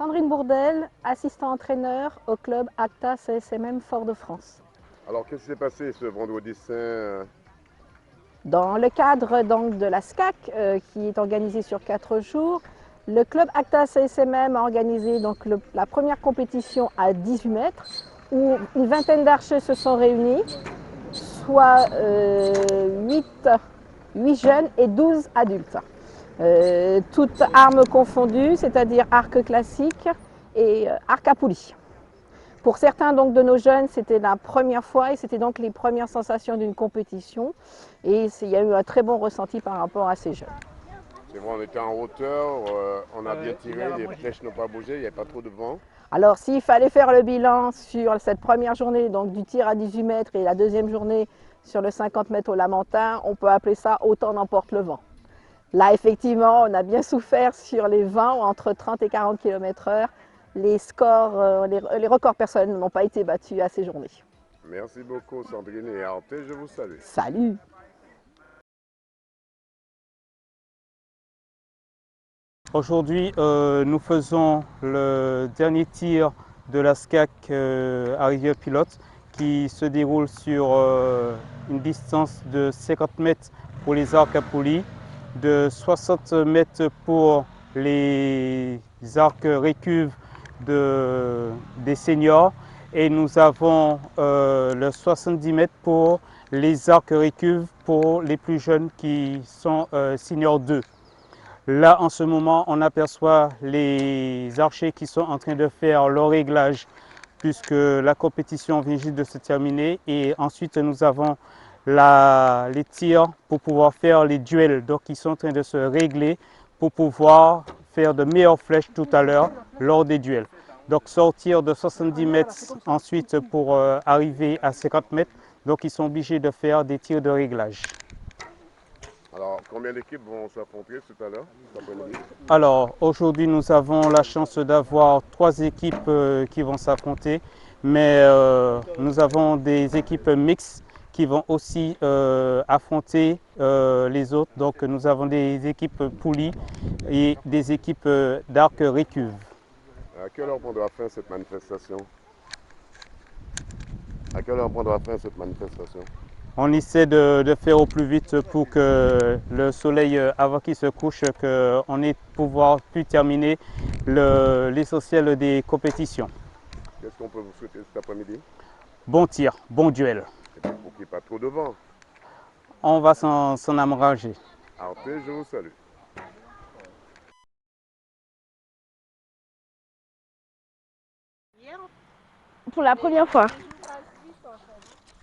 Sandrine Bourdel, assistant entraîneur au club ACTA CSMM Fort-de-France. Alors, qu'est-ce qui s'est passé ce vendredi saint? Dans le cadre donc, de la SCAC, qui est organisée sur 4 jours, le club ACTA CSMM a organisé donc, la première compétition à 18 mètres, où une vingtaine d'archers se sont réunis, soit 8 jeunes et 12 adultes. Toutes armes confondues, c'est-à-dire arc classique et arc à poulie. Pour certains donc, de nos jeunes, c'était la première fois et c'était donc les premières sensations d'une compétition. Et il y a eu un très bon ressenti par rapport à ces jeunes. C'est vrai, on était en hauteur, on a bien tiré, les flèches n'ont pas bougé, il n'y avait pas trop de vent. Alors s'il fallait faire le bilan sur cette première journée donc, du tir à 18 mètres et la deuxième journée sur le 50 mètres au Lamentin, on peut appeler ça autant n'emporte le vent. Là, effectivement, on a bien souffert sur les vents entre 30 et 40 km/h. Les scores, les records personnels n'ont pas été battus à ces journées. Merci beaucoup Sandrine et Arte, je vous salue. Salut! Aujourd'hui, nous faisons le dernier tir de la SCAC à Rivière-Pilote qui se déroule sur une distance de 50 mètres pour les arcs à poulie, de 60 mètres pour les arcs récuves des seniors et nous avons le 70 mètres pour les arcs récuves pour les plus jeunes qui sont seniors 2. Là, en ce moment, on aperçoit les archers qui sont en train de faire leur réglage puisque la compétition vient juste de se terminer. Et ensuite, nous avons les tirs pour pouvoir faire les duels. Donc, ils sont en train de se régler pour pouvoir faire de meilleures flèches tout à l'heure lors des duels. Donc, sortir de 70 mètres ensuite pour arriver à 50 mètres. Donc, ils sont obligés de faire des tirs de réglage. Alors, combien d'équipes vont s'affronter tout à l'heure, cet après-midi? Alors, aujourd'hui, nous avons la chance d'avoir 3 équipes qui vont s'affronter, mais nous avons des équipes mixtes qui vont aussi affronter les autres. Donc, nous avons des équipes poulies et des équipes d'arc récuve. À quelle heure prendra fin cette manifestation? À quelle heure prendra fin cette manifestation? On essaie de faire au plus vite pour que le soleil, avant qu'il se couche, qu'on ait pouvoir plus terminer l'essentiel des compétitions. Qu'est-ce qu'on peut vous souhaiter cet après-midi? Bon tir, bon duel. Et puis pour qu'il n'y ait pas trop de vent. On va s'en aménager. Arte, je vous salue. Pour la première fois.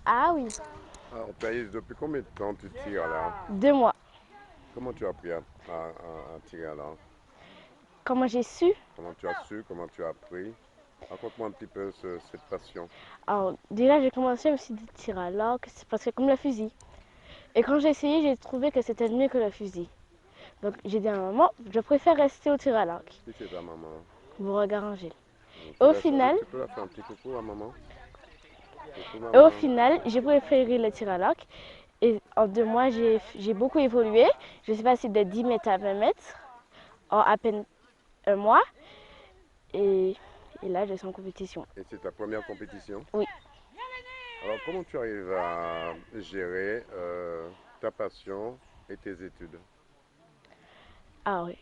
Ah oui, Alors, Thaïs, depuis combien de temps tu tires là? 2 mois. Comment tu as appris à tirer là? Comment j'ai su? Comment tu as su? Comment tu as appris? Raconte-moi un petit peu cette passion. Alors déjà j'ai commencé aussi de tirer à l'arc, c'est parce que comme le fusil. Et quand j'ai essayé, j'ai trouvé que c'était mieux que le fusil. Donc j'ai dit à ma maman, je préfère rester au tir à l'arc. Qui c'est ta maman? Beauregard Angèle. Tu final, tu peux la faire un petit coucou à maman? Coucou, Et au maman. final, j'ai préféré le tir à l'arc. Et en 2 mois, j'ai beaucoup évolué. Je suis passée de 10 mètres à 20 mètres en à peine 1 mois. Et là, je suis en compétition. Et c'est ta première compétition? Oui. Alors, comment tu arrives à gérer ta passion et tes études? Ah oui.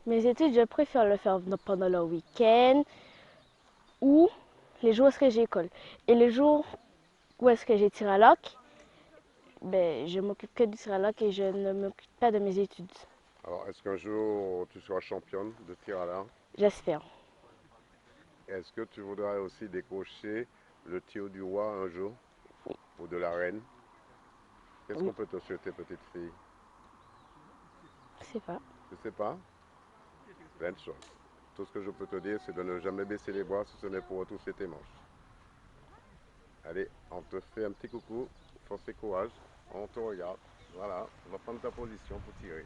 Mes études, je préfère le faire pendant le week-end ou les jours où est-ce que j'ai école. Et les jours où est-ce que j'ai tir à l'arc, ben, je m'occupe que du tir à l'arc et je ne m'occupe pas de mes études. Alors, est-ce qu'un jour tu seras championne de tir à l'arc? J'espère. Est-ce que tu voudrais aussi décrocher le tir du roi un jour? Ou de la reine? Qu'est-ce qu'on peut te souhaiter, petite fille? Je sais pas. Je ne sais pas. Plein de choses. Tout ce que je peux te dire, c'est de ne jamais baisser les bras si ce n'est pour retrousser tes manches. Allez, on te fait un petit coucou, force et courage, on te regarde. Voilà, on va prendre ta position pour tirer.